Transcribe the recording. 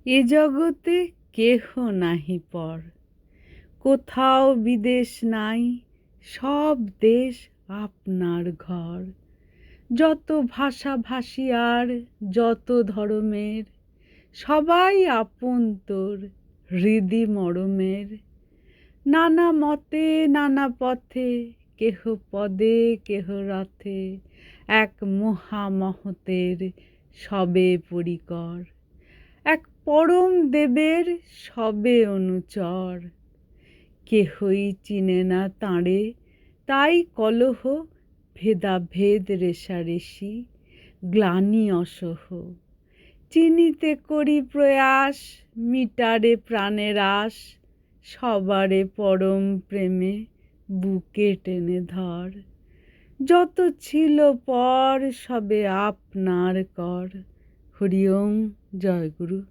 এ জগতে কেহ নাহি পর, কোথাও বিদেশ নাই, সব দেশ আপনার ঘর। যত ভাষাভাষী আর যত ধরমের, সবাই আপন তোর হৃদি মরমের। নানা মতে নানা পথে, কেহ পদে কেহ রথে, এক মহামহতের সবে পরিকর। এক পরম দেবের সবে অনুচর। কেহই চিনে না তাঁরে, তাই কলহ, ভেদাভেদ রেষারেষি, গ্লানি অসহ। চিনিতে করি প্রয়াস, মিটারে প্রাণের আশ, সবারে পরম প্রেমে বুকে টেনে ধর। যত ছিল পর সবে আপনার কর। হরি ওম, জয় গুরু।